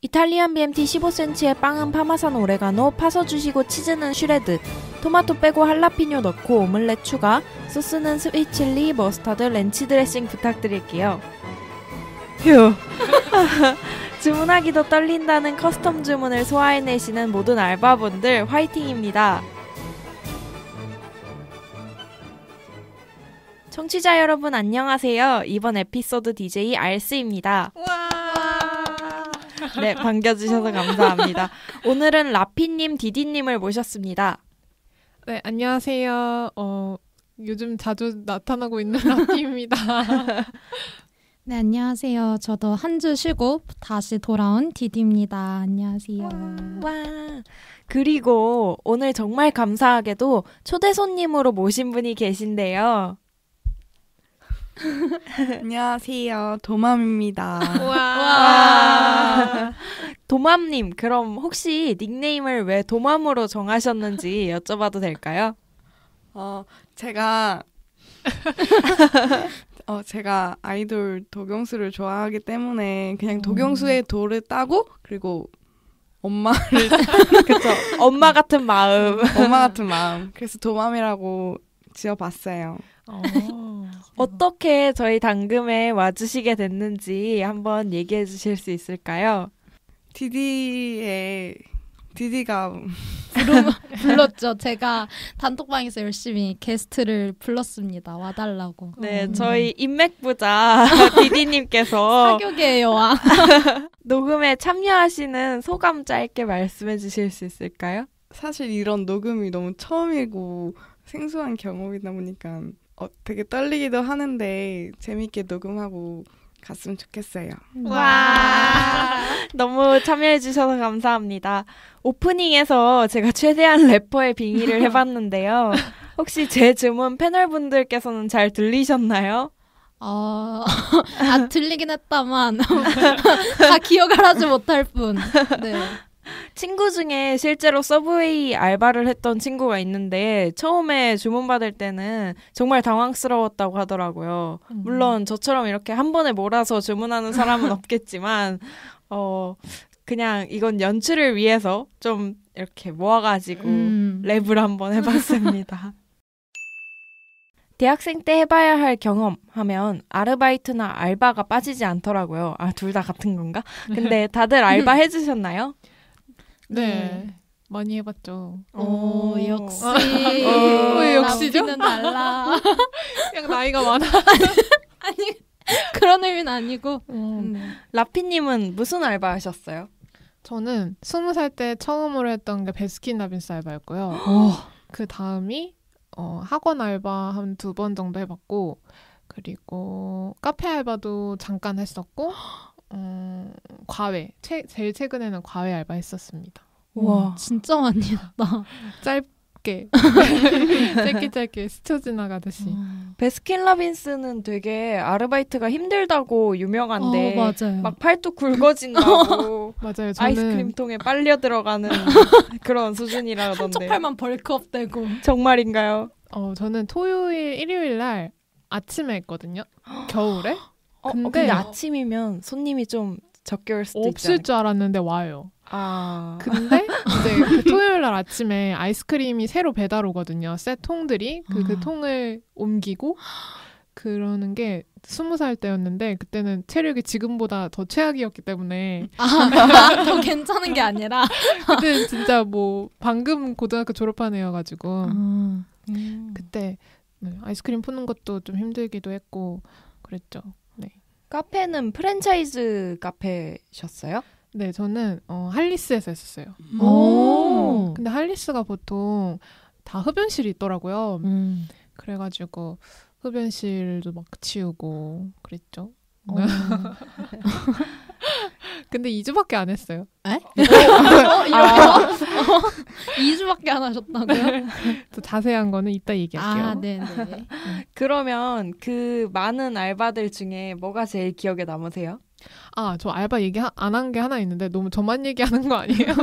이탈리안 BMT 15cm에 빵은 파마산 오레가노, 파서 주시고 치즈는 슈레드, 토마토 빼고 할라피뇨 넣고 오믈렛 추가, 소스는 스위트칠리, 머스타드, 렌치 드레싱 부탁드릴게요. 휴. 주문하기도 떨린다는 커스텀 주문을 소화해내시는 모든 알바분들 화이팅입니다. 청취자 여러분 안녕하세요. 이번 에피소드 DJ 알스입니다. 네, 반겨주셔서 감사합니다. 오늘은 라피님, 디디님을 모셨습니다. 네, 안녕하세요. 요즘 자주 나타나고 있는 라피입니다. 네, 안녕하세요. 저도 한 주 쉬고 다시 돌아온 디디입니다. 안녕하세요. 와. 그리고 오늘 정말 감사하게도 초대 손님으로 모신 분이 계신데요. 안녕하세요. 도맘입니다. 와. 도맘님, 그럼 혹시 닉네임을 왜 도맘으로 정하셨는지 여쭤봐도 될까요? 제가 아이돌 도경수를 좋아하기 때문에 그냥 도경수의 도를 따고 그리고 엄마를 그쵸. 엄마 같은 마음. 엄마 같은 마음. 그래서 도맘이라고 지어봤어요. 어떻게 저희 당금에 와주시게 됐는지 한번 얘기해 주실 수 있을까요? 디디가 불렀죠. 제가 단톡방에서 열심히 게스트를 불렀습니다. 와달라고. 네, 저희 인맥부자 디디님께서 사교계의 여왕. 녹음에 참여하시는 소감 짧게 말씀해 주실 수 있을까요? 사실 이런 녹음이 너무 처음이고 생소한 경험이다 보니까 되게 떨리기도 하는데 재밌게 녹음하고 갔으면 좋겠어요. 와, 너무 참여해 주셔서 감사합니다. 오프닝에서 제가 최대한 래퍼의 빙의를 해봤는데요. 혹시 제 주문 패널분들께서는 잘 들리셨나요? 들리긴 했다만 다 기억을 하지 못할 뿐. 네. 친구 중에 실제로 서브웨이 알바를 했던 친구가 있는데 처음에 주문받을 때는 정말 당황스러웠다고 하더라고요. 물론 저처럼 이렇게 한 번에 몰아서 주문하는 사람은 없겠지만 그냥 이건 연출을 위해서 좀 이렇게 모아가지고 랩을 한번 해봤습니다. 대학생 때 해봐야 할 경험 하면 아르바이트나 알바가 빠지지 않더라고요. 둘 다 같은 건가? 근데 다들 알바 해주셨나요? 네, 많이 해봤죠. 역시. 왜 역시죠? 라피는 달라. 그냥 나이가 많아. 아니, 그런 의미는 아니고. 라피님은 무슨 알바 하셨어요? 저는 20살 때 처음으로 했던 게 베스킨라빈스 알바였고요. 그 다음이 학원 알바 한 2번 정도 해봤고, 그리고 카페 알바도 잠깐 했었고, 과외. 제일 최근에는 과외 알바 했었습니다. 와, 진짜 많이 했다. 짧게 짧게 스쳐 지나가듯이. 베스킨라빈스는 되게 아르바이트가 힘들다고 유명한데 맞아요. 막 팔뚝 굵어진다고 맞아요. 저는 아이스크림통에 빨려 들어가는 그런 수준이라던데. 한쪽 팔만 벌크업되고. 정말인가요? 저는 토요일, 일요일 날 아침에 했거든요. 겨울에. 근데 아침이면 손님이 좀 적게 올 수도 있지 없을 줄 알았는데 와요. 근데 이제 그 토요일 날 아침에 아이스크림이 새로 배달 오거든요. 새 통들이. 그 통을 옮기고 그러는 게 20살 때였는데 그때는 체력이 지금보다 더 최악이었기 때문에 더 괜찮은 게 아니라 그때 진짜 뭐 방금 고등학교 졸업한 애여가지고 그때 아이스크림 푸는 것도 좀 힘들기도 했고 그랬죠. 네. 카페는 프랜차이즈 카페셨어요? 네, 저는 할리스에서 했었어요. 근데 할리스가 보통 다 흡연실이 있더라고요. 그래가지고 흡연실도 막 치우고 그랬죠. 근데 2주밖에 안 했어요. 에? 2주밖에 안 하셨다고요? 또 자세한 거는 이따 얘기할게요. 네네. 그러면 그 많은 알바들 중에 뭐가 제일 기억에 남으세요? 저 알바 얘기 안 한 게 하나 있는데 너무 저만 얘기하는 거 아니에요?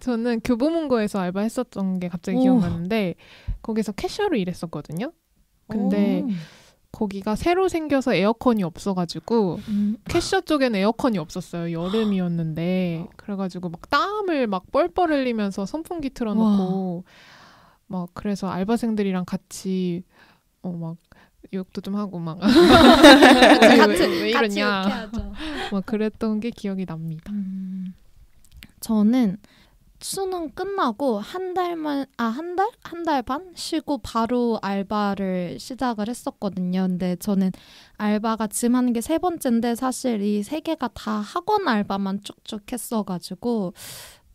저는 교보문고에서 알바했었던 게 갑자기 기억나는데 거기서 캐셔로 일했었거든요. 근데 거기가 새로 생겨서 에어컨이 없어가지고 캐셔 쪽에는 에어컨이 없었어요. 여름이었는데 그래가지고 막 땀을 막 뻘뻘 흘리면서 선풍기 틀어놓고 막 그래서 알바생들이랑 같이 막 욕도 좀 하고 막 왜 이러냐 막 그랬던 게 기억이 납니다. 저는 수능 끝나고 한 달 반 쉬고 바로 알바를 시작을 했었거든요. 근데 저는 알바가 지금 하는 게 3번째인데 사실 이 3개가 다 학원 알바만 쭉쭉 했어가지고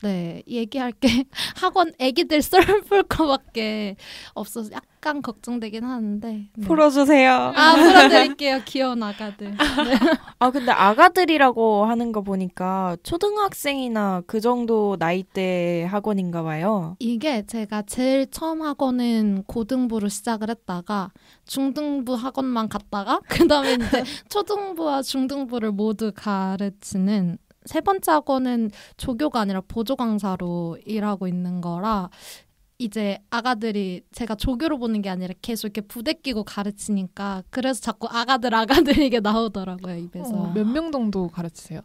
네, 얘기할 게 학원 애기들 썰풀 거밖에 없어서 약간 걱정되긴 하는데 네. 풀어주세요. 풀어드릴게요. 귀여운 아가들. 네. 근데 아가들이라고 하는 거 보니까 초등학생이나 그 정도 나이대 학원인가 봐요. 이게 제가 제일 처음 학원은 고등부로 시작을 했다가 중등부 학원만 갔다가 그 다음에 이제 초등부와 중등부를 모두 가르치는 3번째 학원은 조교가 아니라 보조 강사로 일하고 있는 거라 이제 아가들이 제가 조교로 보는 게 아니라 계속 이렇게 부대 끼고 가르치니까 그래서 자꾸 아가들 이게 나오더라고요, 입에서. 몇 명 정도 가르치세요?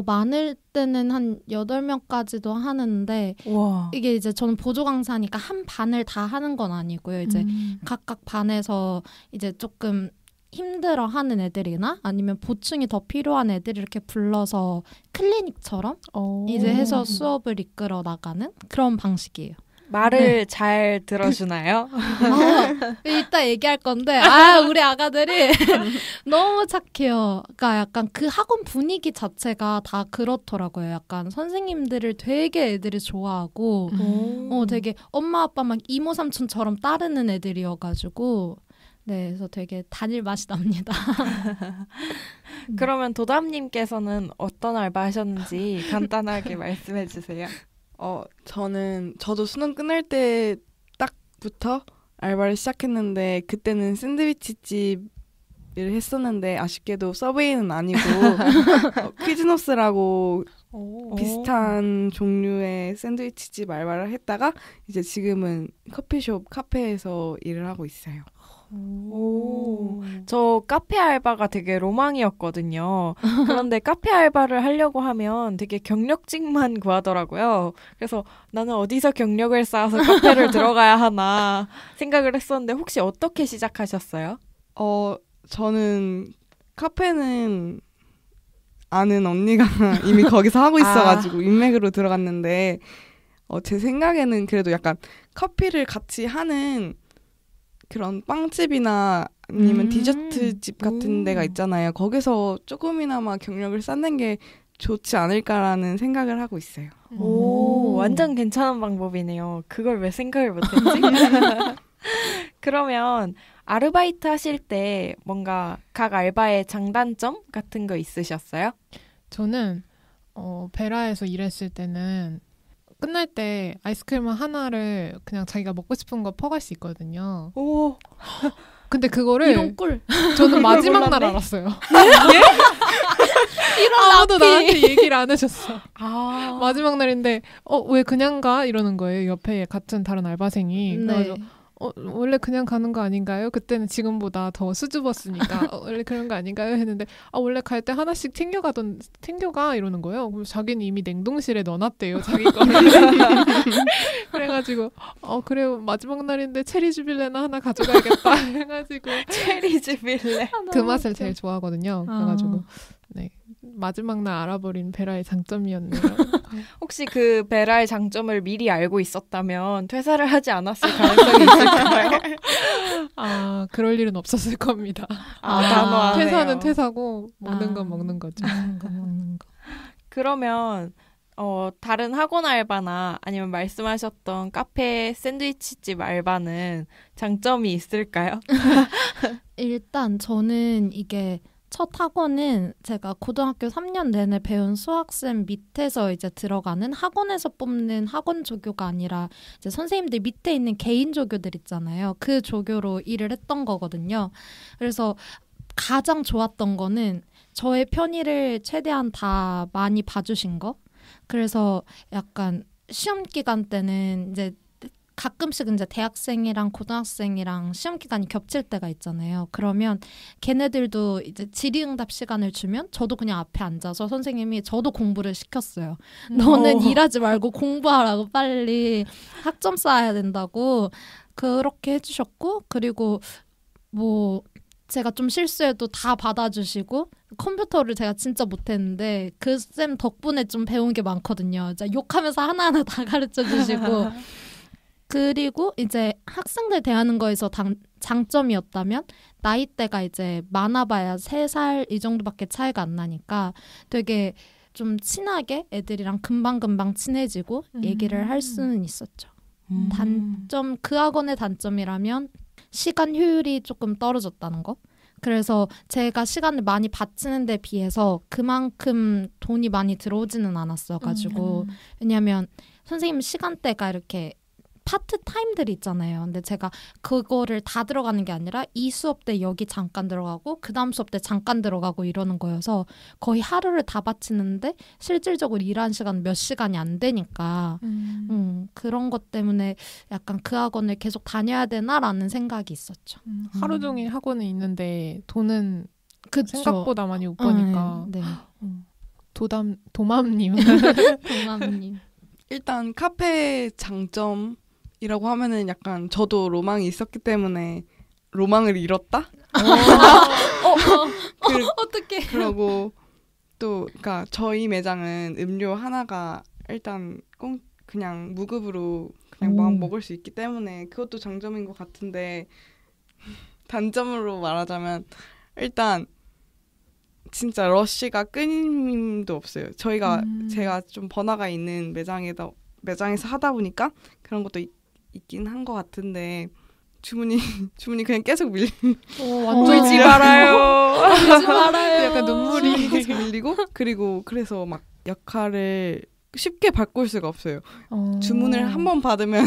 많을 때는 한 8명까지도 하는데 와. 이게 이제 저는 보조 강사니까 한 반을 다 하는 건 아니고요. 이제 각각 반에서 이제 조금 힘들어하는 애들이나 아니면 보충이 더 필요한 애들을 이렇게 불러서 클리닉처럼 이제 해서 수업을 이끌어 나가는 그런 방식이에요. 말을 잘 들어주나요? 이따 얘기할 건데 우리 아가들이 너무 착해요. 그러니까 약간 그 학원 분위기 자체가 다 그렇더라고요. 약간 선생님들을 되게 애들이 좋아하고 되게 엄마 아빠 막 이모 삼촌처럼 따르는 애들이어가지고 네, 그래서 되게 다닐 맛이 납니다. 그러면 도담님께서는 어떤 알바 하셨는지 간단하게 말씀해 주세요. 저도 수능 끝날 때 딱부터 알바를 시작했는데 그때는 샌드위치 집을 했었는데 아쉽게도 서브웨이는 아니고 퀴즈노스라고 비슷한 종류의 샌드위치 집 알바를 했다가 이제 지금은 커피숍 카페에서 일을 하고 있어요. 저 카페 알바가 되게 로망이었거든요. 그런데 카페 알바를 하려고 하면 되게 경력직만 구하더라고요. 그래서 나는 어디서 경력을 쌓아서 카페를 들어가야 하나 생각을 했었는데 혹시 어떻게 시작하셨어요? 저는 카페는 아는 언니가 이미 거기서 하고 있어가지고 인맥으로 들어갔는데 제 생각에는 그래도 약간 커피를 같이 하는 그런 빵집이나 아니면 디저트집 같은 데가 있잖아요. 거기서 조금이나마 경력을 쌓는 게 좋지 않을까라는 생각을 하고 있어요. 완전 괜찮은 방법이네요. 그걸 왜 생각을 못했지? 그러면 아르바이트 하실 때 뭔가 각 알바의 장단점 같은 거 있으셨어요? 저는 베라에서 일했을 때는 끝날 때 아이스크림 하나를 그냥 자기가 먹고 싶은 거 퍼갈 수 있거든요. 오. 근데 그거를 이런 꿀. 저는 마지막 날 알았어요. 이런 아무도 나한테 얘기를 안 해줬어. 아. 마지막 날인데 왜 그냥 가? 이러는 거예요. 옆에 같은 다른 알바생이. 그래서 원래 그냥 가는 거 아닌가요? 그때는 지금보다 더 수줍었으니까 원래 그런 거 아닌가요? 했는데 원래 갈 때 하나씩 챙겨가 이러는 거예요. 그럼 자기는 이미 냉동실에 넣어놨대요. 자기 거를. 그래가지고 그래 마지막 날인데 체리 주빌레나 하나 가져가야겠다 해가지고 체리 주빌레 그 맛을 제일 좋아하거든요. 그래가지고 네 마지막 날 알아버린 베라의 장점이었네요. 혹시 그 베라의 장점을 미리 알고 있었다면 퇴사를 하지 않았을 가능성이 있을까요? 그럴 일은 없었을 겁니다. 단호하네요. 퇴사는 퇴사고 먹는 건 먹는 거죠. 먹는 거. 그러면 다른 학원 알바나 아니면 말씀하셨던 카페 샌드위치집 알바는 장점이 있을까요? 일단 저는 이게 첫 학원은 제가 고등학교 3년 내내 배운 수학쌤 밑에서 이제 들어가는 학원에서 뽑는 학원 조교가 아니라 이제 선생님들 밑에 있는 개인 조교들 있잖아요. 그 조교로 일을 했던 거거든요. 그래서 가장 좋았던 거는 저의 편의를 최대한 다 많이 봐주신 거. 그래서 약간 시험 기간 때는 이제 가끔씩 이제 대학생이랑 고등학생이랑 시험 기간이 겹칠 때가 있잖아요. 그러면 걔네들도 이제 질의응답 시간을 주면 저도 그냥 앞에 앉아서 선생님이 저도 공부를 시켰어요. 너는 일하지 말고 공부하라고 빨리 학점 쌓아야 된다고 그렇게 해주셨고 그리고 뭐 제가 좀 실수해도 다 받아주시고 컴퓨터를 제가 진짜 못했는데 그 쌤 덕분에 좀 배운 게 많거든요. 욕하면서 하나하나 다 가르쳐주시고 그리고 이제 학생들 대하는 거에서 장점이었다면 나이대가 이제 많아봐야 3살 이 정도밖에 차이가 안 나니까 되게 좀 친하게 애들이랑 금방금방 친해지고 얘기를 할 수는 있었죠. 단점, 그 학원의 단점이라면 시간 효율이 조금 떨어졌다는 거. 그래서 제가 시간을 많이 바치는 데 비해서 그만큼 돈이 많이 들어오지는 않았어가지고 왜냐면 선생님 시간대가 이렇게 파트타임들이 있잖아요. 근데 제가 그거를 다 들어가는 게 아니라 이 수업 때 여기 잠깐 들어가고 그 다음 수업 때 잠깐 들어가고 이러는 거여서 거의 하루를 다 바치는데 실질적으로 일하는 시간 몇 시간이 안 되니까 그런 것 때문에 약간 그 학원을 계속 다녀야 되나라는 생각이 있었죠. 하루 종일 학원에 있는데 돈은 그쵸. 생각보다 많이 못 버니까. 네. 도맘님. 동남님. 일단 카페 장점이라고 하면은 약간 저도 로망이 있었기 때문에 로망을 잃었다? 어떡해. 그러고 또 그러니까 저희 매장은 음료 하나가 일단 그냥 무급으로 그냥 막 먹을 수 있기 때문에 그것도 장점인 것 같은데 단점으로 말하자면 일단 진짜 러쉬가 끊임도 없어요. 제가 좀 번화가 있는 매장에서 하다 보니까 그런 것도 있긴 한 것 같은데 주문이 그냥 계속 울지 말아요. 울지 말아요. 약간 눈물이 계속 밀리고 그리고 그래서 막 역할을 쉽게 바꿀 수가 없어요. 주문을 한 번 받으면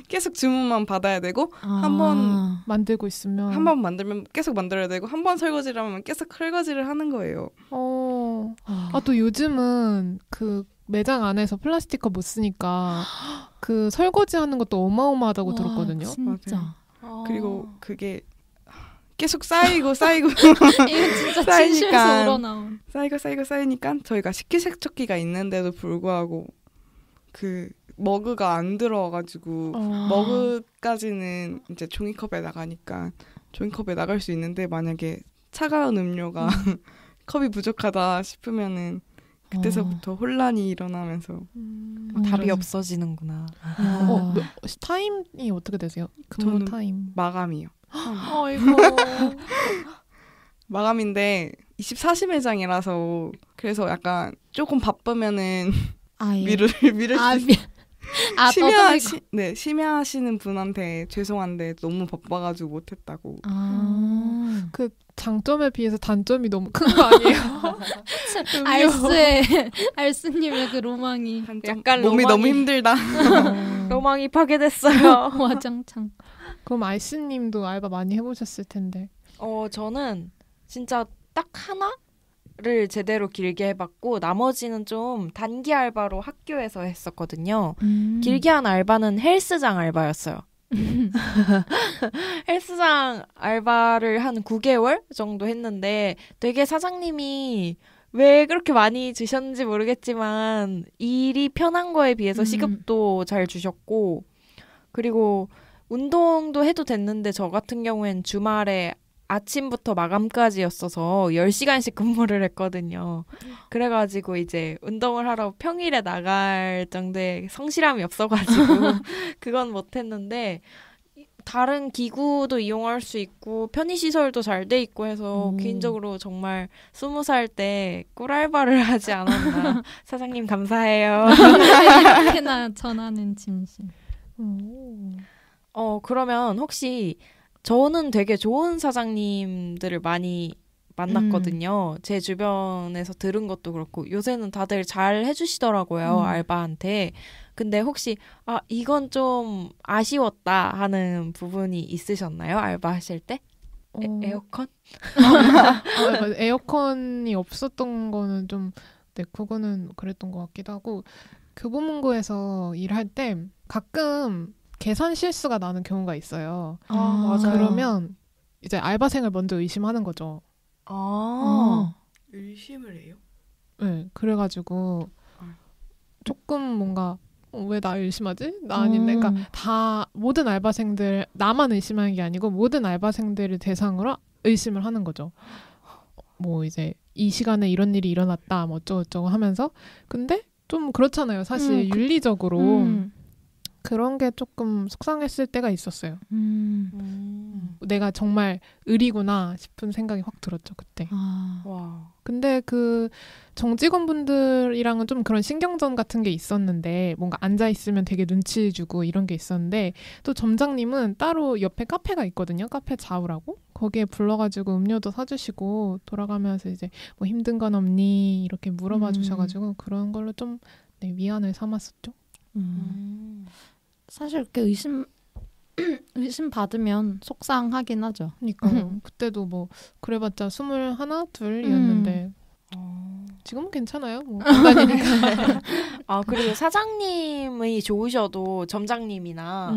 계속 주문만 받아야 되고 한 번 만들고 있으면 한 번 만들면 계속 만들어야 되고 한 번 설거지를 하면 계속 설거지를 하는 거예요. 또 요즘은 그 매장 안에서 플라스틱 못 쓰니까 그 설거지 하는 것도 어마어마하다고 들었거든요. 진짜. 그리고 그게 계속 쌓이고 이거 진짜 쌓이니까. 진실에서 우러나온. 쌓이니까 저희가 식기세척기가 있는데도 불구하고 그 머그가 안 들어와가지고 머그까지는 이제 종이컵에 나가니까 종이컵에 나갈 수 있는데 만약에 차가운 음료가 컵이 부족하다 싶으면은 그때서부터 혼란이 일어나면서 답이 없어지는구나. 타임이 어떻게 되세요? 근무 저는 타임. 마감이요. 아이고. 마감인데 24시 매장이라서 그래서 약간 조금 바쁘면은 미룰 수 있어요. 심야하시는 분한테 죄송한데 너무 바빠가지고 못했다고. 그 장점에 비해서 단점이 너무 큰 거 아니에요? 알스님의 그 로망이. 약간 몸이 너무 힘들다. 로망이 파괴됐어요. 와장창. 그럼 알스님도 알바 많이 해보셨을 텐데. 저는 진짜 딱 하나를 제대로 길게 해봤고 나머지는 좀 단기 알바로 학교에서 했었거든요. 길게 한 알바는 헬스장 알바였어요. 헬스장 알바를 한 9개월 정도 했는데 되게 사장님이 왜 그렇게 많이 주셨는지 모르겠지만 일이 편한 거에 비해서 시급도 잘 주셨고 그리고 운동도 해도 됐는데 저 같은 경우엔 주말에 아침부터 마감까지였어서 10시간씩 근무를 했거든요. 그래가지고 이제 운동을 하러 평일에 나갈 정도의 성실함이 없어가지고 그건 못했는데 다른 기구도 이용할 수 있고 편의시설도 잘 돼 있고 해서 개인적으로 정말 20살 때 꿀알바를 하지 않았나. 사장님 감사해요. 이렇게나 전하는 진심. 그러면 혹시 저는 되게 좋은 사장님들을 많이 만났거든요. 제 주변에서 들은 것도 그렇고 요새는 다들 잘 해주시더라고요. 알바한테. 근데 혹시 이건 좀 아쉬웠다 하는 부분이 있으셨나요? 알바하실 때? 에어컨? 에어컨이 없었던 거는 좀 그거는 그랬던 것 같기도 하고 교보문고에서 일할 때 가끔 계산 실수가 나는 경우가 있어요. 맞아요. 그러면 이제 알바생을 먼저 의심하는 거죠. 의심을 해요? 네, 그래가지고 조금 뭔가 왜 나 의심하지? 나 아닌데. 그러니까 다 모든 알바생들 나만 의심하는 게 아니고 모든 알바생들을 대상으로 의심을 하는 거죠. 뭐 이제 이 시간에 이런 일이 일어났다 뭐 어쩌고저쩌고 하면서 근데 좀 그렇잖아요. 사실 윤리적으로 그런 게 조금 속상했을 때가 있었어요. 내가 정말 의리구나 싶은 생각이 확 들었죠 그때. 와. 근데 그 정직원분들이랑은 좀 그런 신경전 같은 게 있었는데 뭔가 앉아 있으면 되게 눈치 주고 이런 게 있었는데 또 점장님은 따로 옆에 카페가 있거든요. 카페 자우라고 거기에 불러가지고 음료도 사주시고 돌아가면서 이제 뭐 힘든 건 없니 이렇게 물어봐 주셔가지고 그런 걸로 좀 네, 위안을 삼았었죠. 사실 이렇게 의심 받으면 속상하긴 하죠. 그러니까 그때도 뭐 그래봤자 21, 2이었는데 지금은 괜찮아요. 뭐 공간이니까. 그리고 사장님이 좋으셔도 점장님이나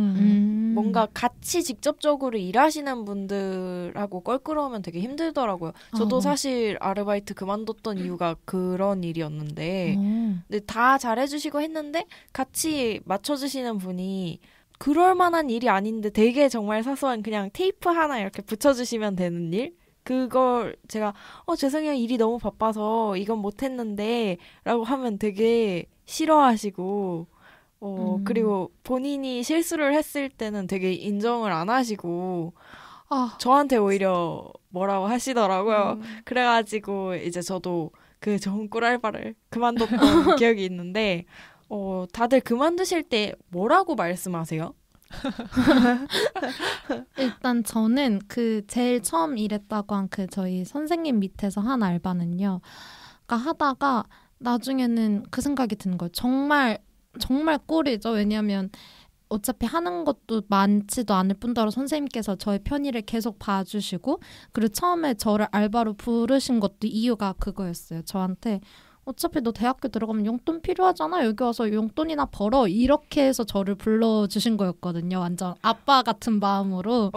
뭔가 같이 직접적으로 일하시는 분들하고 껄끄러우면 되게 힘들더라고요. 저도 사실 아르바이트 그만뒀던 이유가 그런 일이었는데 근데 다 잘해주시고 했는데 같이 맞춰주시는 분이 그럴 만한 일이 아닌데 되게 정말 사소한 그냥 테이프 하나 이렇게 붙여주시면 되는 일? 그걸 제가 죄송해요 일이 너무 바빠서 이건 못했는데 라고 하면 되게 싫어하시고 그리고 본인이 실수를 했을 때는 되게 인정을 안 하시고 저한테 오히려 뭐라고 하시더라고요. 그래가지고 이제 저도 그 좋은 꿀알바를 그만뒀던 기억이 있는데 다들 그만두실 때 뭐라고 말씀하세요? 일단 저는 그 제일 처음 일했다고 한 그 저희 선생님 밑에서 한 알바는요. 그러니까 하다가 나중에는 그 생각이 드는 거예요. 정말 꿀이죠. 왜냐하면 어차피 하는 것도 많지도 않을 뿐더러 선생님께서 저의 편의를 계속 봐주시고 그리고 처음에 저를 알바로 부르신 것도 이유가 그거였어요. 저한테 어차피 너 대학교 들어가면 용돈 필요하잖아. 여기 와서 용돈이나 벌어. 이렇게 해서 저를 불러주신 거였거든요. 완전 아빠 같은 마음으로.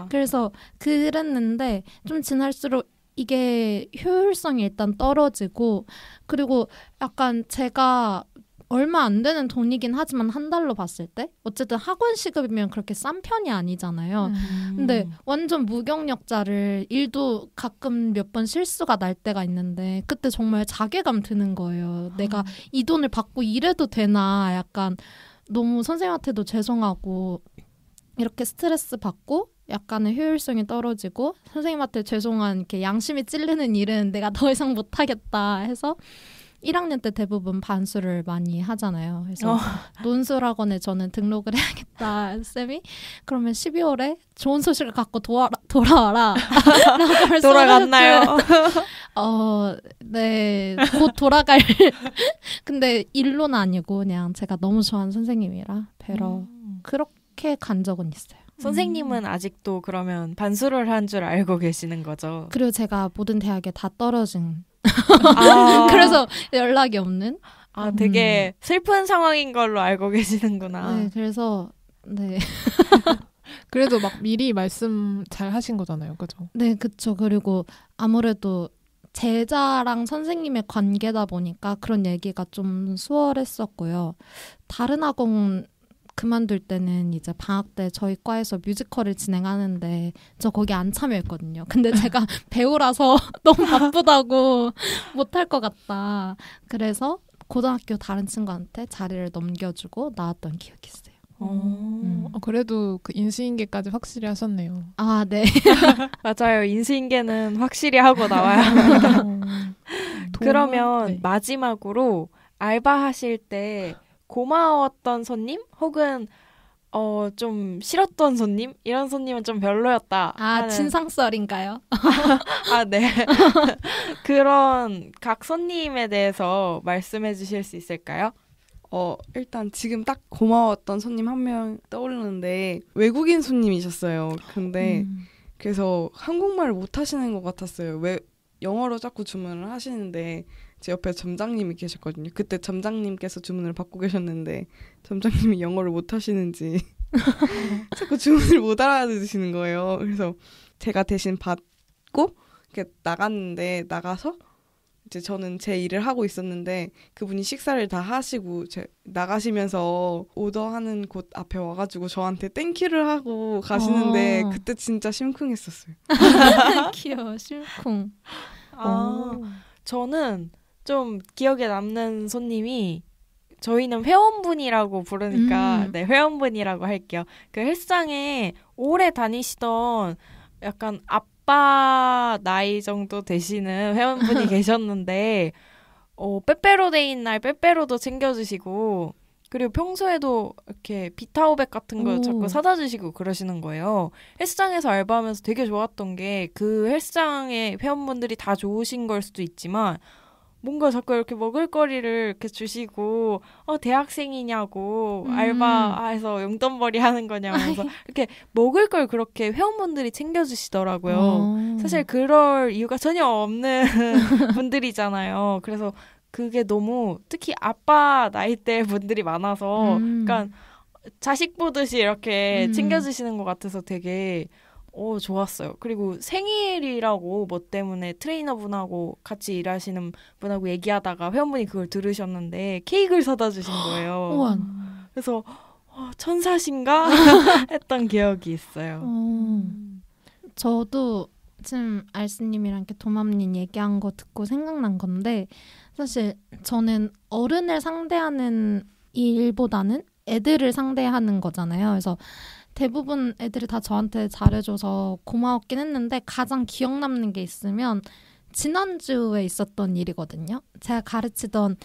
그래서 그랬는데 좀 지날수록 이게 효율성이 일단 떨어지고 그리고 약간 제가 얼마 안 되는 돈이긴 하지만 한 달로 봤을 때 어쨌든 학원 시급이면 그렇게 싼 편이 아니잖아요. 근데 완전 무경력자를 일도 가끔 몇 번 실수가 날 때가 있는데 그때 정말 자괴감 드는 거예요. 내가 이 돈을 받고 일해도 되나 약간 너무 선생님한테도 죄송하고 이렇게 스트레스 받고 약간의 효율성이 떨어지고 선생님한테 죄송한 이렇게 양심이 찔리는 일은 내가 더 이상 못하겠다 해서 1학년 때 대부분 반수를 많이 하잖아요. 그래서 논술학원에 저는 등록을 해야겠다. 쌤이 그러면 12월에 좋은 소식을 갖고 돌아와라. 돌아갔나요? 네. 곧 돌아갈. 근데 일로는 아니고 그냥 제가 너무 좋아하는 선생님이라 뵈러 그렇게 간 적은 있어요. 선생님은 아직도 그러면 반수를 한 줄 알고 계시는 거죠? 그리고 제가 모든 대학에 다 떨어진 그래서 연락이 없는 되게 슬픈 상황인 걸로 알고 계시는구나. 네, 그래서 네. 그래도 막 미리 말씀 잘 하신 거잖아요. 그죠? 네, 그쵸. 그리고 아무래도 제자랑 선생님의 관계다 보니까 그런 얘기가 좀 수월했었고요. 다른 학원 그만둘 때는 이제 방학 때 저희 과에서 뮤지컬을 진행하는데 저 거기 안 참여했거든요. 근데 제가 배우라서 너무 바쁘다고 못할 것 같다. 그래서 고등학교 다른 친구한테 자리를 넘겨주고 나왔던 기억이 있어요. 그래도 그 인수인계까지 확실히 하셨네요. 아, 네. 맞아요. 인수인계는 확실히 하고 나와야 합니다. 그러면 네. 마지막으로 알바하실 때 고마웠던 손님 혹은 좀 싫었던 손님 이런 손님은 좀 별로였다. 하는. 진상썰인가요? 네. 그런 각 손님에 대해서 말씀해 주실 수 있을까요? 일단 지금 딱 고마웠던 손님 한 명 떠오르는데 외국인 손님이셨어요. 근데 그래서 한국말을 못 하시는 것 같았어요. 왜 영어로 자꾸 주문을 하시는데 제 옆에 점장님이 계셨거든요. 그때 점장님께서 주문을 받고 계셨는데 점장님이 영어를 못 하시는지 자꾸 주문을 못 알아들으시는 거예요. 그래서 제가 대신 받고 이렇게 나가서 이제 저는 제 일을 하고 있었는데 그분이 식사를 다 하시고 나가시면서 오더하는 곳 앞에 와가지고 저한테 땡큐를 하고 가시는데 그때 진짜 심쿵했었어요. 귀여워, 심쿵. 저는 좀 기억에 남는 손님이 저희는 회원분이라고 부르니까 네, 회원분이라고 할게요. 그 헬스장에 오래 다니시던 약간 아빠 나이 정도 되시는 회원분이 계셨는데 빼빼로데이인 날 빼빼로도 챙겨주시고 그리고 평소에도 이렇게 비타오백 같은 거 자꾸 사다 주시고 그러시는 거예요. 헬스장에서 알바하면서 되게 좋았던 게 그 헬스장의 회원분들이 다 좋으신 걸 수도 있지만 뭔가 자꾸 이렇게 먹을거리를 이렇게 주시고 대학생이냐고 알바해서 용돈벌이 하는 거냐면서 이렇게 먹을 걸 그렇게 회원분들이 챙겨주시더라고요. 사실 그럴 이유가 전혀 없는 분들이잖아요. 그래서 그게 너무 특히 아빠 나이대 분들이 많아서 약간 자식 보듯이 이렇게 챙겨주시는 것 같아서 되게 좋았어요. 그리고 생일이라고 뭐 때문에 트레이너분하고 같이 일하시는 분하고 얘기하다가 회원분이 그걸 들으셨는데 케이크를 사다 주신 거예요. 우와. 그래서 천사신가? 했던 기억이 있어요. 저도 지금 알스님이랑 이렇게 도맘님 얘기한 거 듣고 생각난 건데 사실 저는 어른을 상대하는 일보다는 애들을 상대하는 거잖아요. 그래서 대부분 애들이 다 저한테 잘해줘서 고마웠긴 했는데 가장 기억 남는 게 있으면 지난주에 있었던 일이거든요. 제가 가르치던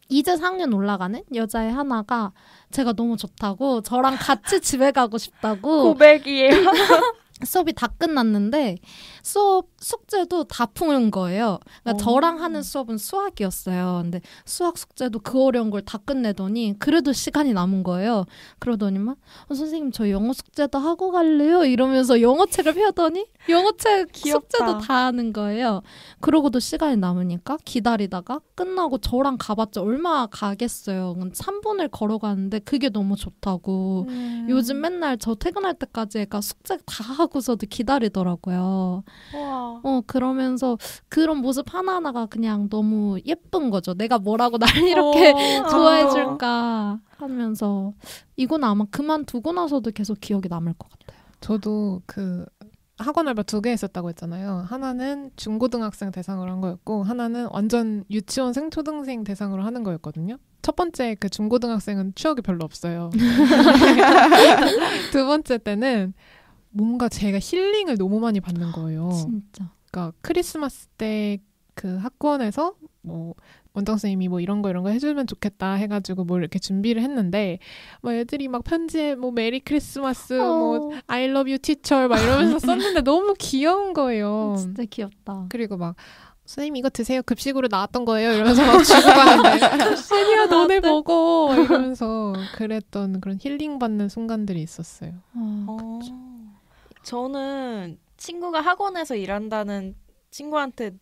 이제 4학년 올라가는 여자애 하나가 제가 너무 좋다고 저랑 같이 집에 가고 싶다고 고백이에요. 수업이 다 끝났는데 수업 숙제도 다 푼 거예요. 그러니까 저랑 하는 수업은 수학이었어요. 근데 수학 숙제도 그 어려운 걸 다 끝내더니 그래도 시간이 남은 거예요. 그러더니만 선생님 저 영어 숙제도 하고 갈래요? 이러면서 영어책을 펴더니 영어책 귀엽다. 숙제도 다 하는 거예요. 그러고도 시간이 남으니까 기다리다가 끝나고 저랑 가봤자 얼마 가겠어요. 3분을 걸어가는데 그게 너무 좋다고. 요즘 맨날 저 퇴근할 때까지 애가 숙제 다 하고서도 기다리더라고요. 우와. 그러면서 그런 모습 하나하나가 그냥 너무 예쁜 거죠. 내가 뭐라고 날 이렇게 좋아해줄까 하면서 이건 아마 그만두고 나서도 계속 기억에 남을 것 같아요. 저도 그 학원 알바 2개 했었다고 했잖아요. 하나는 중고등학생 대상으로 한 거였고 하나는 완전 유치원생, 초등생 대상으로 하는 거였거든요. 첫 번째 그 중고등학생은 추억이 별로 없어요. 두 번째 때는 뭔가 제가 힐링을 너무 많이 받는 거예요. 진짜. 그러니까 크리스마스 때 그 학원에서 뭐 원장 선생님이 뭐 이런 거 해주면 좋겠다 해가지고 뭘 이렇게 준비를 했는데 뭐 애들이 막 편지에 뭐 메리 크리스마스 뭐 I love you teacher 막 이러면서 썼는데 너무 귀여운 거예요. 진짜 귀엽다. 그리고 막 선생님 이거 드세요. 급식으로 나왔던 거예요. 이러면서 막 주고 가는데 아니야 너네 먹어 이러면서 그랬던 그런 힐링 받는 순간들이 있었어요. 저는 친구가 학원에서 일한다는 친구한테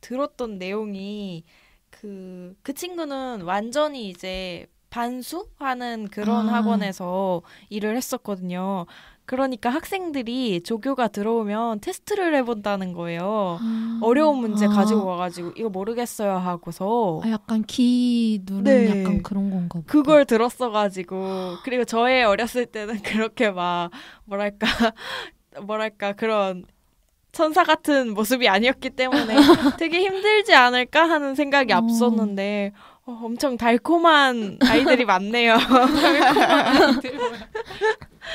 들었던 내용이 그 친구는 완전히 이제 반수하는 그런 학원에서 일을 했었거든요. 그러니까 학생들이 조교가 들어오면 테스트를 해본다는 거예요. 어려운 문제 가지고 와가지고 이거 모르겠어요 하고서 약간 기 누르는 약간 그런 건가 보다. 그걸 들었어가지고 그리고 저의 어렸을 때는 그렇게 막 뭐랄까 그런 천사 같은 모습이 아니었기 때문에 되게 힘들지 않을까 하는 생각이 앞섰는데 엄청 달콤한 아이들이 많네요.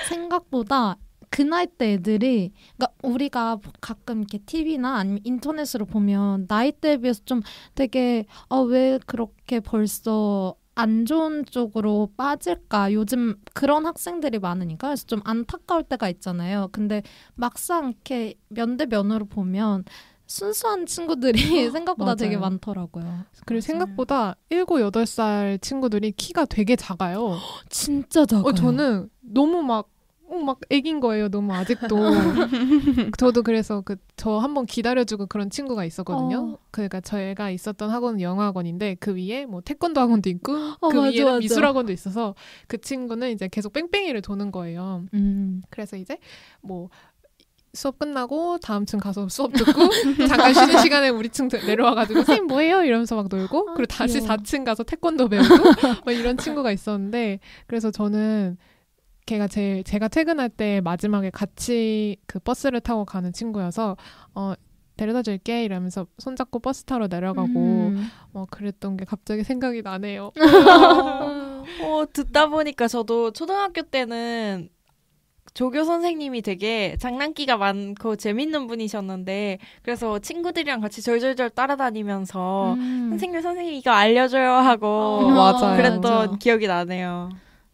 생각보다 그 나이 때 애들이 그러니까 우리가 가끔 이렇게 TV나 아니면 인터넷으로 보면 나이대에 비해서 좀 되게 왜 그렇게 벌써 안 좋은 쪽으로 빠질까 요즘 그런 학생들이 많으니까 그래서 좀 안타까울 때가 있잖아요. 근데 막상 이렇게 면대면으로 보면 순수한 친구들이 생각보다 되게 많더라고요. 그리고 생각보다 7, 8살 친구들이 키가 되게 작아요. 진짜 작아요. 저는 너무 막 막 애긴 거예요. 너무 아직도. 저도 그래서 저 한번 기다려주고 그런 친구가 있었거든요. 그러니까 저희가 있었던 학원은 영어학원인데 그 위에 뭐 태권도 학원도 있고 그 맞아, 위에는 맞아. 미술학원도 있어서 그 친구는 이제 계속 뺑뺑이를 도는 거예요. 그래서 이제 뭐 수업 끝나고 다음 층 가서 수업 듣고 잠깐 쉬는 시간에 우리 층 내려와가지고 선생님 뭐해요? 이러면서 막 놀고 그리고 다시 귀여워. 4층 가서 태권도 배우고 막 이런 친구가 있었는데 그래서 저는 걔가 제가 퇴근할 때 마지막에 같이 그 버스를 타고 가는 친구여서 데려다 줄게 이러면서 손잡고 버스 타러 내려가고 그랬던 게 갑자기 생각이 나네요. 듣다 보니까 저도 초등학교 때는 조교 선생님이 되게 장난기가 많고 재밌는 분이셨는데 그래서 친구들이랑 같이 절절절 따라다니면서 선생님 이거 알려줘요 하고 맞아요. 그랬던 맞아. 기억이 나네요.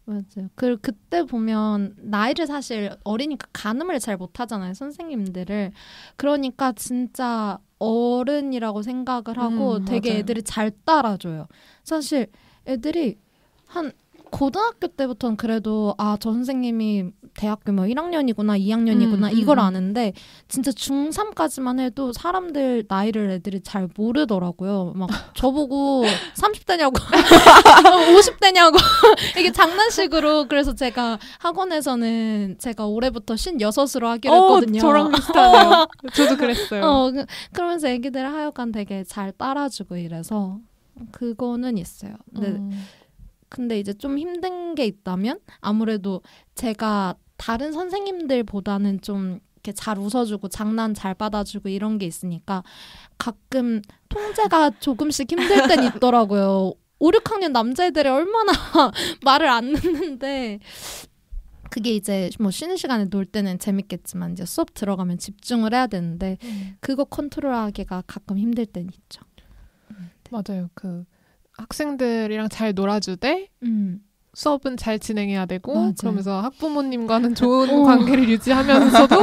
맞아요. 그리고 그때 보면 나이를 사실 어리니까 가늠을 잘 못하잖아요. 선생님들을. 그러니까 진짜 어른이라고 생각을 하고 되게 맞아요. 애들이 잘 따라줘요. 사실 애들이 한 고등학교 때부터는 그래도 저 선생님이 대학교 뭐 1학년이구나 2학년이구나 이걸 아는데 진짜 중3까지만 해도 사람들 나이를 애들이 잘 모르더라고요. 막 저보고 30대냐고 50대냐고 이게 장난식으로. 그래서 제가 학원에서는 제가 올해부터 56으로 하기로 했거든요. 저랑 비슷하네요. 저도 그랬어요. 그러면서 애기들 하여간 되게 잘 따라주고 이래서 그거는 있어요. 근데 이제 좀 힘든 게 있다면 아무래도 제가 다른 선생님들보다는 좀 이렇게 잘 웃어주고 장난 잘 받아주고 이런 게 있으니까 가끔 통제가 조금씩 힘들 땐 있더라고요. 5, 6학년 남자애들이 얼마나 말을 안 듣는데 그게 이제 뭐 쉬는 시간에 놀 때는 재밌겠지만 이제 수업 들어가면 집중을 해야 되는데 그거 컨트롤하기가 가끔 힘들 땐 있죠. 맞아요. 학생들이랑 잘 놀아주되 수업은 잘 진행해야 되고 맞아요. 그러면서 학부모님과는 좋은 관계를 유지하면서도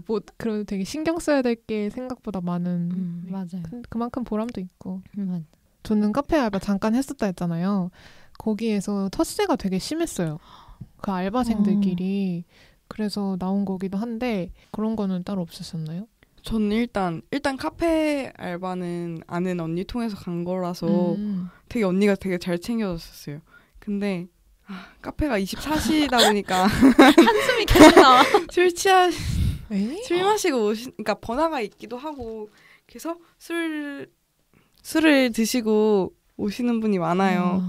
뭐 그런 되게 신경 써야 될 게 생각보다 많은 맞아요. 그만큼 보람도 있고. 맞아요. 저는 카페 알바 잠깐 했었다 했잖아요. 거기에서 텃세가 되게 심했어요. 그 알바생들끼리. 그래서 나온 거기도 한데 그런 거는 따로 없으셨나요? 저는 일단 카페 알바는 아는 언니 통해서 간 거라서 되게 언니가 되게 잘 챙겨줬었어요. 근데 카페가 24시다 보니까 한숨이 계속 나와. 술 마시고 그러니까 번화가 있기도 하고 그래서 술을 드시고 오시는 분이 많아요.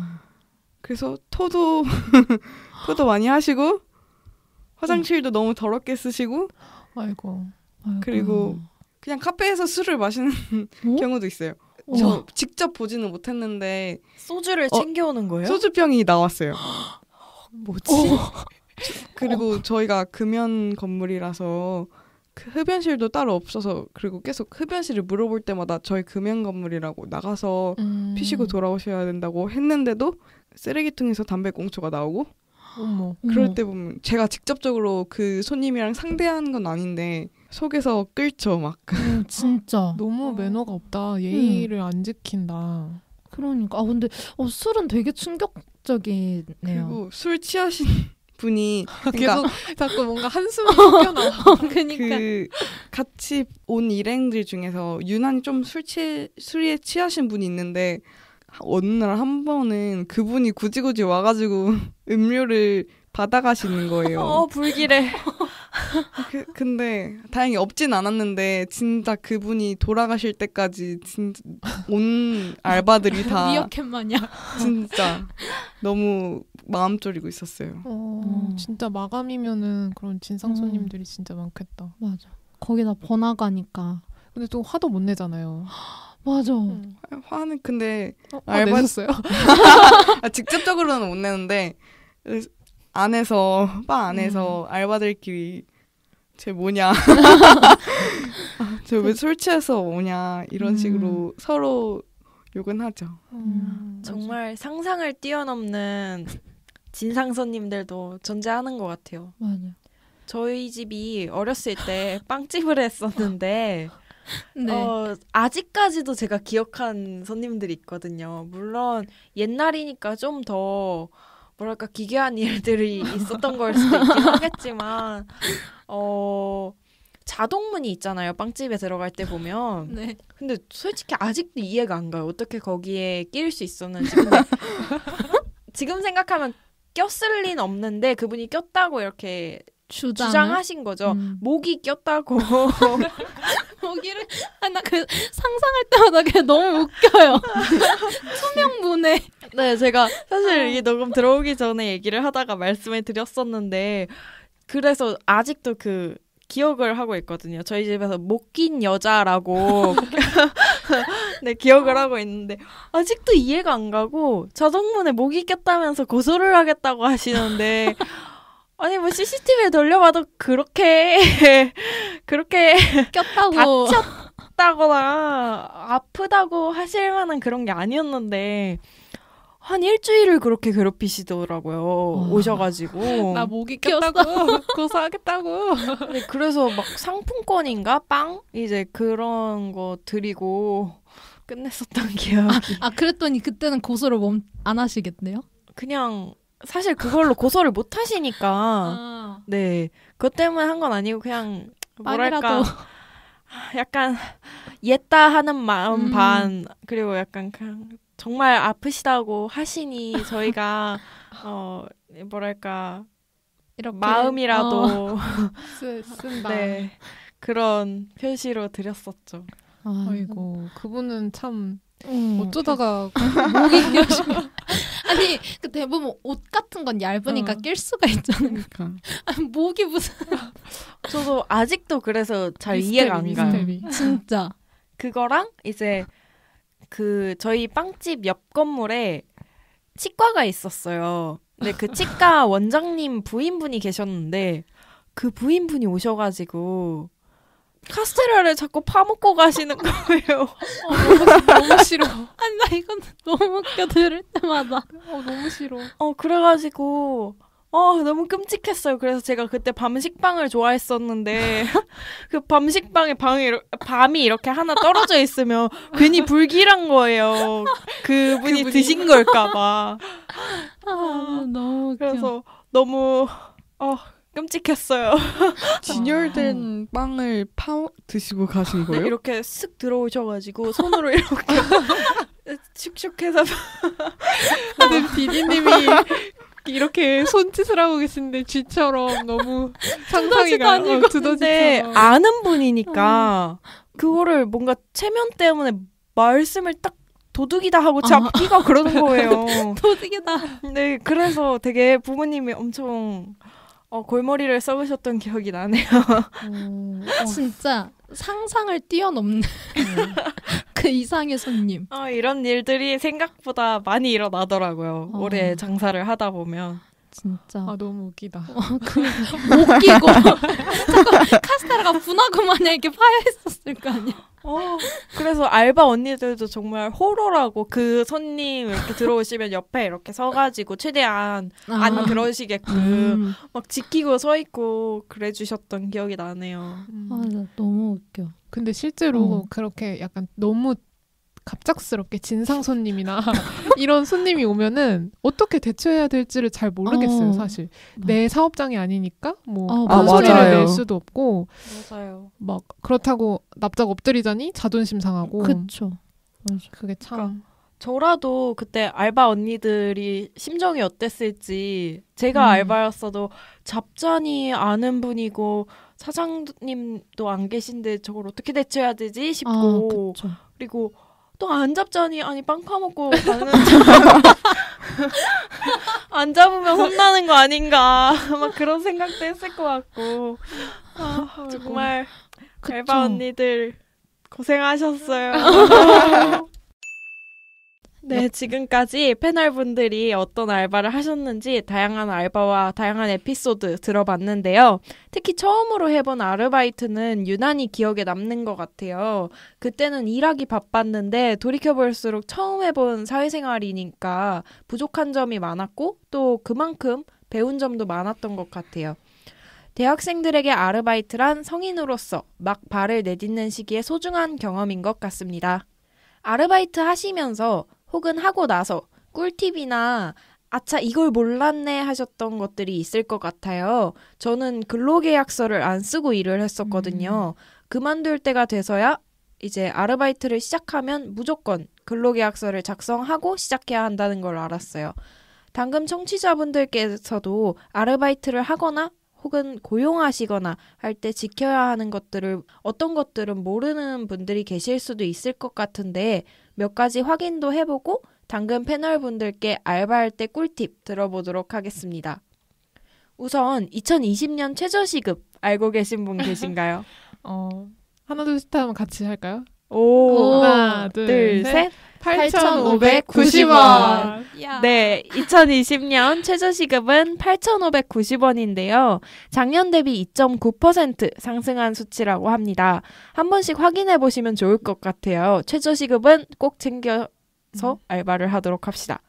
그래서 토도 많이 하시고 화장실도 너무 더럽게 쓰시고 아이고. 그리고 그냥 카페에서 술을 마시는 경우도 있어요. 저 직접 보지는 못했는데 소주를 챙겨오는 거예요? 소주병이 나왔어요. 뭐지? 그리고 저희가 금연 건물이라서 그 흡연실도 따로 없어서 그리고 계속 흡연실을 물어볼 때마다 저희 금연 건물이라고 나가서 피시고 돌아오셔야 된다고 했는데도 쓰레기통에서 담배꽁초가 나오고 어머. 그럴 때 보면 제가 직접적으로 그 손님이랑 상대하는 건 아닌데 속에서 끓죠 막. 진짜. 너무 매너가 없다. 예의를 안 지킨다. 그러니까. 근데 술은 되게 충격적이네요. 그리고 술 취하신 분이 계속 자꾸 뭔가 한숨이 섞여나와. 그러니까. 같이 온 일행들 중에서 유난히 좀 술에 취하신 분이 있는데 어느 날 한 번은 그분이 굳이 와가지고 음료를 받아가시는 거예요. 불길해. 근데 다행히 없진 않았는데 진짜 그분이 돌아가실 때까지 진짜 온 알바들이 다 미어캣 마냥. 진짜 너무 마음 졸이고 있었어요. 진짜 마감이면은 그런 진상 손님들이 진짜 많겠다. 맞아. 거기다 번화가니까. 근데 또 화도 못 내잖아요. 맞아. 화는 근데 내셨어요? 직접적으로는 못 내는데 바 안에서 알바들끼리 쟤 뭐냐 저 왜 술 취해서 오냐 이런 식으로 서로 욕은 하죠. 정말 상상을 뛰어넘는 진상 손님들도 존재하는 것 같아요. 맞아. 저희 집이 어렸을 때 빵집을 했었는데 네. 아직까지도 제가 기억한 손님들이 있거든요. 물론 옛날이니까 좀 더 뭐랄까 기괴한 일들이 있었던 걸 수도 있긴 하겠지만 자동문이 있잖아요. 빵집에 들어갈 때 보면. 네. 근데 솔직히 아직도 이해가 안 가요. 어떻게 거기에 끼울 수 있었는지. 근데 지금 생각하면 꼈을 리는 없는데 그분이 꼈다고 이렇게 주장하신 거죠. 목이 꼈다고. 모기를 나 그 상상할 때마다 그게 너무 웃겨요. 투명문에. 네, 제가 사실 이 녹음 들어오기 전에 얘기를 하다가 말씀을 드렸었는데 그래서 아직도 그 기억을 하고 있거든요. 저희 집에서 목 낀 여자라고 네, 기억을 하고 있는데 아직도 이해가 안 가고 자동문에 목이 꼈다면서 고소를 하겠다고 하시는데 아니 뭐 CCTV에 돌려봐도 그렇게 꼈다고 다쳤다거나 아프다고 하실 만한 그런 게 아니었는데 한 일주일을 그렇게 괴롭히시더라고요. 오셔가지고 나 목이 꼈다고 고소하겠다고. 네, 그래서 막 상품권인가 빵 이제 그런 거 드리고 끝냈었던 기억이. 그랬더니 그때는 고소를 안 하시겠네요? 그냥 사실 그걸로 고소를 못 하시니까 네 그것 때문에 한 건 아니고 그냥 뭐랄까 빵이라도. 약간 옛다 하는 마음 반 그리고 약간 그냥 정말 아프시다고 하시니 저희가 뭐랄까 이렇게 마음이라도 쓴다. 네 그런 표시로 드렸었죠. 아이고 그분은 참 음. 어쩌다가 목이 끼어지고 아니 그 대부분 옷 같은 건 얇으니까 낄 수가 있잖아요. 그러니까. 아니, 목이 무슨 저도 아직도 그래서 잘 이해가 안 가요. 미스테리. 진짜 그거랑 이제 그 저희 빵집 옆 건물에 치과가 있었어요. 근데 그 치과 원장님 부인분이 계셨는데 그 부인분이 오셔가지고 카스테라를 자꾸 파먹고 가시는 거예요. 너무 싫어. 아니 나 이건 너무 웃겨 들을 때마다 너무 싫어. 그래가지고 너무 끔찍했어요. 그래서 제가 그때 밤식빵을 좋아했었는데 그 밤식빵에 밤이 이렇게 하나 떨어져 있으면 괜히 불길한 거예요. 그분이 드신 걸까봐. 너무 웃겨. 그래서 너무 끔찍했어요. 진열된 빵을 드시고 가신 거예요? 이렇게 쓱 들어오셔가지고 손으로 이렇게 슉슉해서 근데 비디님이 이렇게 손짓을 하고 계신데 쥐처럼 너무 상상이 가. 근데 두더지처럼. 아는 분이니까 그거를 뭔가 체면 때문에 말씀을 딱 도둑이다 하고 잡기가 그러는 거예요. 도둑이다. 네, 그래서 되게 부모님이 엄청 골머리를 썩으셨던 기억이 나네요. 진짜 상상을 뛰어넘는 그 이상의 손님. 이런 일들이 생각보다 많이 일어나더라고요. 올해 장사를 하다 보면. 진짜. 너무 웃기다. 못 끼고 자꾸 카스테라가 분화구 마냥 이렇게 파여있었을 거 아니야. 그래서 알바 언니들도 정말 호러라고 그 손님 이렇게 들어오시면 옆에 이렇게 서가지고 최대한 안 그러시게끔 막 지키고 서 있고 그래 주셨던 기억이 나네요. 맞아, 너무 웃겨. 근데 실제로 그렇게 약간 너무 갑작스럽게 진상 손님이나 이런 손님이 오면은 어떻게 대처해야 될지를 잘 모르겠어요, 사실. 내 사업장이 아니니까 큰 소리를 맞아요. 낼 수도 없고 맞아요. 막 그렇다고 납작 엎드리자니 자존심 상하고. 그쵸. 그게 참. 그러니까 저라도 그때 알바 언니들이 심정이 어땠을지 제가 알바였어도 잡자니 아는 분이고 사장님도 안 계신데 저걸 어떻게 대처해야 되지 싶고 그쵸. 그리고 또 안 잡자니 아니 빵 파먹고 가는 안 잡으면 혼나는 거 아닌가 막 그런 생각도 했을 것 같고 정말 알바 언니들 고생하셨어요. 네, 지금까지 패널분들이 어떤 알바를 하셨는지 다양한 알바와 다양한 에피소드 들어봤는데요. 특히 처음으로 해본 아르바이트는 유난히 기억에 남는 것 같아요. 그때는 일하기 바빴는데 돌이켜볼수록 처음 해본 사회생활이니까 부족한 점이 많았고 또 그만큼 배운 점도 많았던 것 같아요. 대학생들에게 아르바이트란 성인으로서 막 발을 내딛는 시기에 소중한 경험인 것 같습니다. 아르바이트 하시면서 혹은 하고 나서 꿀팁이나 아차 이걸 몰랐네 하셨던 것들이 있을 것 같아요. 저는 근로계약서를 안 쓰고 일을 했었거든요. 그만둘 때가 돼서야 이제 아르바이트를 시작하면 무조건 근로계약서를 작성하고 시작해야 한다는 걸 알았어요. 방금 청취자분들께서도 아르바이트를 하거나 혹은 고용하시거나 할 때 지켜야 하는 것들을 어떤 것들은 모르는 분들이 계실 수도 있을 것 같은데 몇 가지 확인도 해보고 당근 패널 분들께 알바할 때 꿀팁 들어보도록 하겠습니다. 우선 2020년 최저시급 알고 계신 분 계신가요? 하나 둘 셋 하면 같이 할까요? 오, 하나 둘, 셋. 8,590원. 네, 2020년 최저시급은 8,590원인데요. 작년 대비 2.9% 상승한 수치라고 합니다. 한 번씩 확인해 보시면 좋을 것 같아요. 최저시급은 꼭 챙겨서 알바를 하도록 합시다.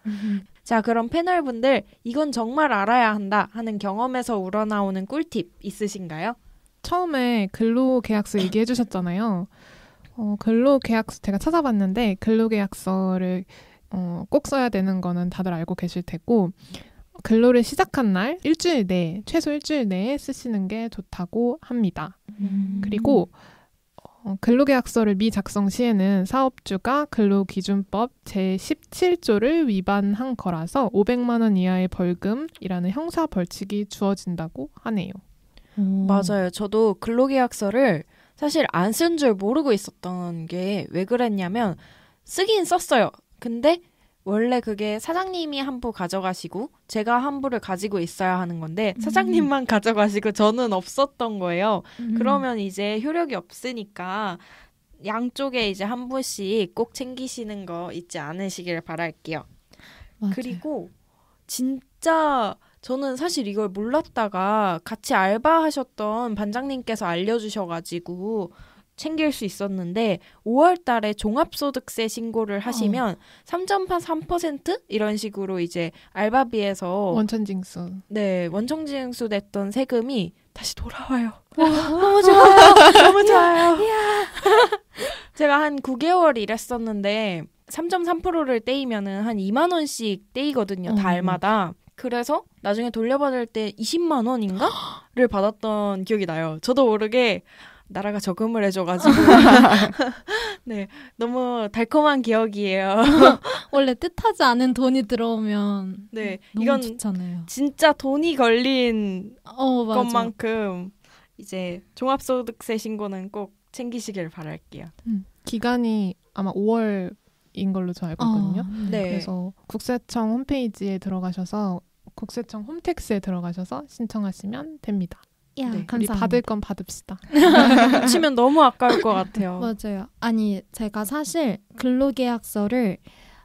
자, 그럼 패널분들 이건 정말 알아야 한다 하는 경험에서 우러나오는 꿀팁 있으신가요? 처음에 근로계약서 얘기해 주셨잖아요. 근로계약서 제가 찾아봤는데 근로계약서를 꼭 써야 되는 거는 다들 알고 계실 테고 근로를 시작한 날 일주일 내에 최소 일주일 내에 쓰시는 게 좋다고 합니다. 그리고 근로계약서를 미작성 시에는 사업주가 근로기준법 제17조를 위반한 거라서 500만 원 이하의 벌금이라는 형사 벌칙이 주어진다고 하네요. 맞아요. 저도 근로계약서를 사실 안 쓴 줄 모르고 있었던 게 왜 그랬냐면 쓰긴 썼어요. 근데 원래 그게 사장님이 한 부 가져가시고 제가 한 부를 가지고 있어야 하는 건데 사장님만 가져가시고 저는 없었던 거예요. 그러면 이제 효력이 없으니까 양쪽에 이제 한 부씩 꼭 챙기시는 거 잊지 않으시길 바랄게요. 맞아요. 그리고 진짜 저는 사실 이걸 몰랐다가 같이 알바하셨던 반장님께서 알려주셔가지고 챙길 수 있었는데 5월 달에 종합소득세 신고를 하시면 3.3% 이런 식으로 이제 알바비에서 원천징수. 네, 원천징수 됐던 세금이 다시 돌아와요. 너무 좋아요. 너무 좋아요. 제가 한 9개월 일했었는데 3.3%를 떼이면은 한 2만 원씩 떼이거든요. 달마다. 그래서 나중에 돌려받을 때 20만 원인가를 받았던 기억이 나요. 저도 모르게 나라가 저금을 해줘가지고 네, 너무 달콤한 기억이에요. 원래 뜻하지 않은 돈이 들어오면 네, 너무 이건 좋잖아요. 진짜 돈이 걸린 맞아. 것만큼 이제 종합소득세 신고는 꼭 챙기시길 바랄게요. 기간이 아마 5월인 걸로 저 알고 있거든요. 네. 그래서 국세청 홈페이지에 들어가셔서 국세청 홈택스에 들어가셔서 신청하시면 됩니다. 야, 네, 우리 감사합니다. 받을 건 받읍시다. 치면 너무 아까울 것 같아요. 맞아요. 아니, 제가 사실 근로계약서를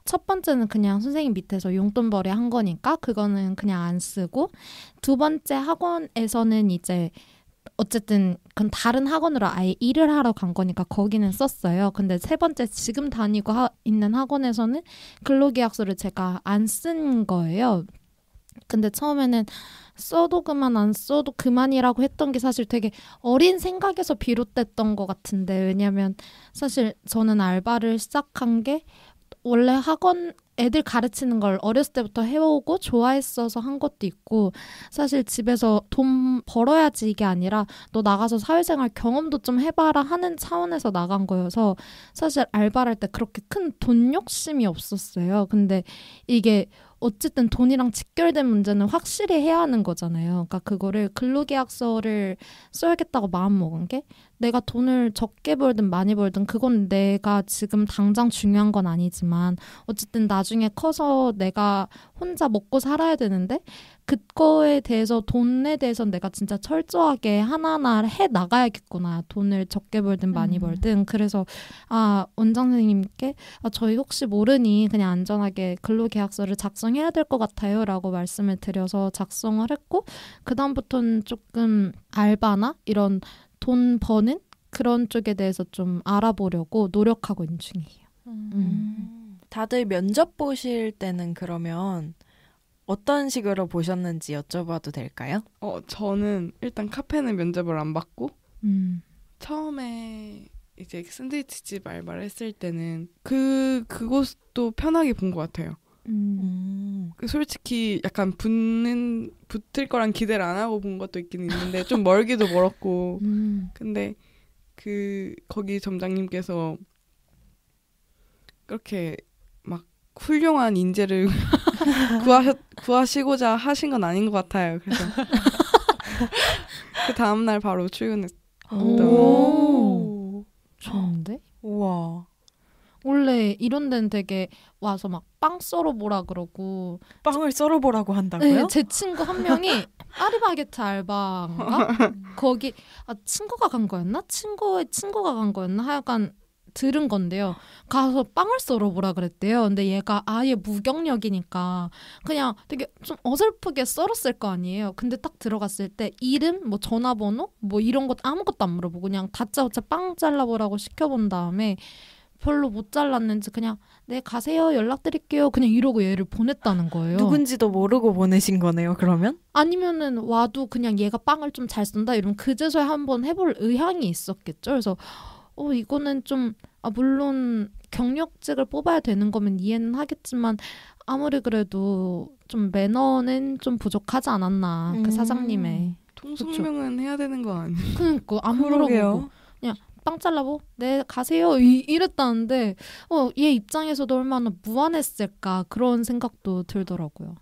첫 번째는 그냥 선생님 밑에서 용돈벌이 한 거니까 그거는 그냥 안 쓰고 두 번째 학원에서는 이제 어쨌든 그건 다른 학원으로 아예 일을 하러 간 거니까 거기는 썼어요. 근데 세 번째 지금 다니고 있는 학원에서는 근로계약서를 제가 안 쓴 거예요. 근데 처음에는 써도 그만 안 써도 그만이라고 했던 게 사실 되게 어린 생각에서 비롯됐던 것 같은데 왜냐면 사실 저는 알바를 시작한 게 원래 학원 애들 가르치는 걸 어렸을 때부터 해오고 좋아했어서 한 것도 있고 사실 집에서 돈 벌어야지 이게 아니라 너 나가서 사회생활 경험도 좀 해봐라 하는 차원에서 나간 거여서 사실 알바를 할 때 그렇게 큰 돈 욕심이 없었어요. 근데 이게 어쨌든 돈이랑 직결된 문제는 확실히 해야 하는 거잖아요. 그러니까 그거를 근로계약서를 써야겠다고 마음먹은 게 내가 돈을 적게 벌든 많이 벌든 그건 내가 지금 당장 중요한 건 아니지만 어쨌든 나중에 커서 내가 혼자 먹고 살아야 되는데 그거에 대해서 돈에 대해서 내가 진짜 철저하게 하나하나 해 나가야겠구나. 돈을 적게 벌든 많이 벌든. 그래서 원장 선생님께 저희 혹시 모르니 그냥 안전하게 근로계약서를 작성해야 될 것 같아요 라고 말씀을 드려서 작성을 했고 그 다음부터는 조금 알바나 이런 돈 버는 그런 쪽에 대해서 좀 알아보려고 노력하고 있는 중이에요. 다들 면접 보실 때는 그러면 어떤 식으로 보셨는지 여쭤봐도 될까요? 저는 일단 카페는 면접을 안 받고 처음에 이제 샌드위치집 알바를 했을 때는 그곳도 편하게 본 것 같아요. 솔직히 약간 붙을 거란 기대를 안 하고 본 것도 있긴 있는데 좀 멀기도 멀었고 근데 거기 점장님께서 그렇게 막 훌륭한 인재를 구하시고자 하신 건 아닌 것 같아요. 그래서 그 다음날 바로 출근했던. 오, 좋은데? 우와. 원래 이런 데는 되게 와서 막 빵 썰어보라 그러고 빵을 썰어보라고 한다고요? 네, 제 친구 한 명이 파리바게트 알바인가? 거기 친구가 간 거였나? 친구의 친구가 간 거였나? 하여간 들은 건데요. 가서 빵을 썰어보라 그랬대요. 근데 얘가 아예 무경력이니까 그냥 되게 좀 어설프게 썰었을 거 아니에요. 근데 딱 들어갔을 때 이름, 뭐 전화번호, 뭐 이런 것 아무것도 안 물어보고 그냥 다짜고짜 빵 잘라보라고 시켜본 다음에 별로 못 잘랐는지 그냥 네 가세요 연락드릴게요 그냥 이러고 얘를 보냈다는 거예요. 누군지도 모르고 보내신 거네요. 그러면? 아니면은 와도 그냥 얘가 빵을 좀 잘 쏜다 이러면 그제서야 한번 해볼 의향이 있었겠죠. 그래서 이거는 좀 물론 경력직을 뽑아야 되는 거면 이해는 하겠지만 아무리 그래도 좀 매너는 좀 부족하지 않았나 그 사장님의. 통성명은 해야 되는 거 아니에요? 그러니까 안 물어보고 그냥 빵 잘라보? 네 가세요 이랬다는데 얘 입장에서도 얼마나 무안했을까 그런 생각도 들더라고요.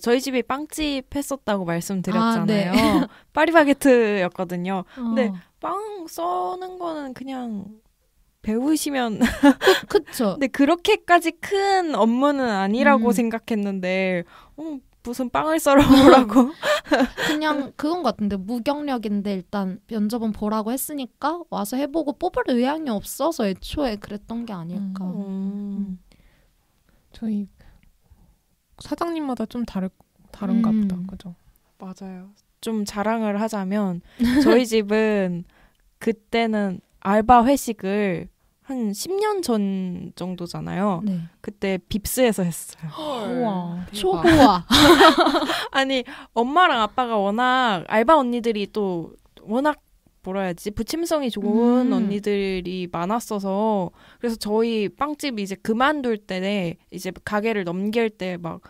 저희 집이 빵집 했었다고 말씀드렸잖아요. 네. 파리바게트였거든요. 근데 빵 써는 거는 그냥 배우시면 그쵸. 근데 그렇게까지 큰 업무는 아니라고 생각했는데 무슨 빵을 썰어보라고? 그냥 그건 것 같은데 무경력인데 일단 면접은 보라고 했으니까 와서 해보고 뽑을 의향이 없어서 애초에 그랬던 게 아닐까. 저희 사장님마다 좀 다른가 보다. 그죠? 맞아요. 좀 자랑을 하자면 저희 집은 그때는 알바 회식을 한 10년 전 정도잖아요. 네. 그때 빕스에서 했어요. 우와, 초보아. 아니 엄마랑 아빠가 워낙 알바 언니들이 또 워낙 뭐라 해야지 부침성이 좋은 언니들이 많았어서 그래서 저희 빵집 이제 그만둘 때 이제 가게를 넘길 때 막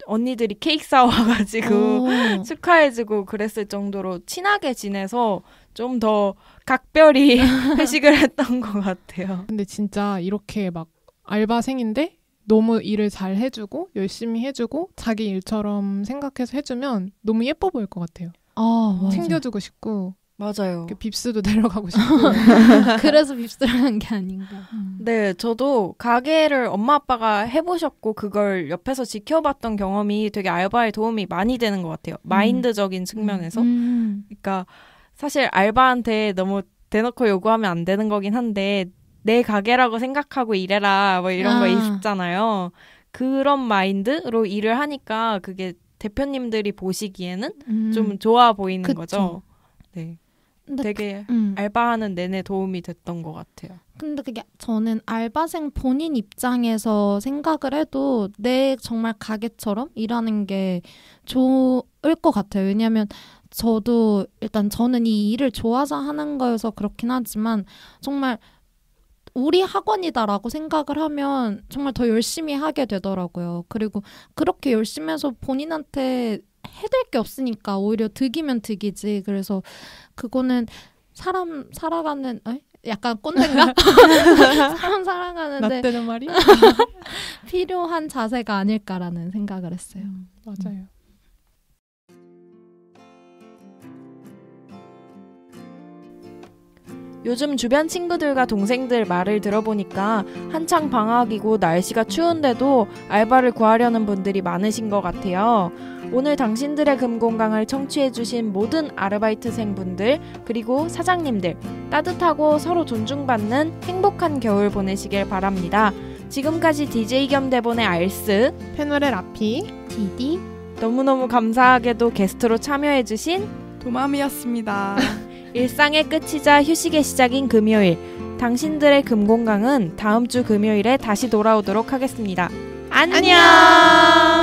언니들이 케이크 사와가지고 축하해주고 그랬을 정도로 친하게 지내서 좀 더 각별히 회식을 했던 것 같아요. 근데 진짜 이렇게 막 알바생인데 너무 일을 잘 해주고 열심히 해주고 자기 일처럼 생각해서 해주면 너무 예뻐 보일 것 같아요. 챙겨주고 싶고 맞아요. 빕스도 데려가고 싶고 그래서 빕스를 한 게 아닌가. 네, 저도 가게를 엄마 아빠가 해보셨고 그걸 옆에서 지켜봤던 경험이 되게 알바에 도움이 많이 되는 것 같아요. 마인드적인 측면에서. 그러니까 사실 알바한테 너무 대놓고 요구하면 안 되는 거긴 한데 내 가게라고 생각하고 일해라 뭐 이런 거 있잖아요. 그런 마인드로 일을 하니까 그게 대표님들이 보시기에는 좀 좋아 보이는 그쵸. 거죠. 네. 되게 알바하는 내내 도움이 됐던 것 같아요. 근데 그게 저는 알바생 본인 입장에서 생각을 해도 내 정말 가게처럼 일하는 게 좋을 것 같아요. 왜냐하면 저도 일단 저는 이 일을 좋아서 하는 거여서 그렇긴 하지만 정말 우리 학원이다라고 생각을 하면 정말 더 열심히 하게 되더라고요. 그리고 그렇게 열심히 해서 본인한테 해댈 게 없으니까 오히려 득이면 득이지. 그래서 그거는 사람 살아가는 약간 꼰대인가? 사람 살아가는데 나 때는 말이 필요한 자세가 아닐까라는 생각을 했어요. 맞아요. 요즘 주변 친구들과 동생들 말을 들어보니까 한창 방학이고 날씨가 추운데도 알바를 구하려는 분들이 많으신 것 같아요. 오늘 당신들의 금공강을 청취해주신 모든 아르바이트생분들 그리고 사장님들 따뜻하고 서로 존중받는 행복한 겨울 보내시길 바랍니다. 지금까지 DJ 겸 대본의 알스 패널의 라피 디디 너무너무 감사하게도 게스트로 참여해주신 도마미였습니다. 일상의 끝이자 휴식의 시작인 금요일 당신들의 금공강은 다음 주 금요일에 다시 돌아오도록 하겠습니다. 안녕!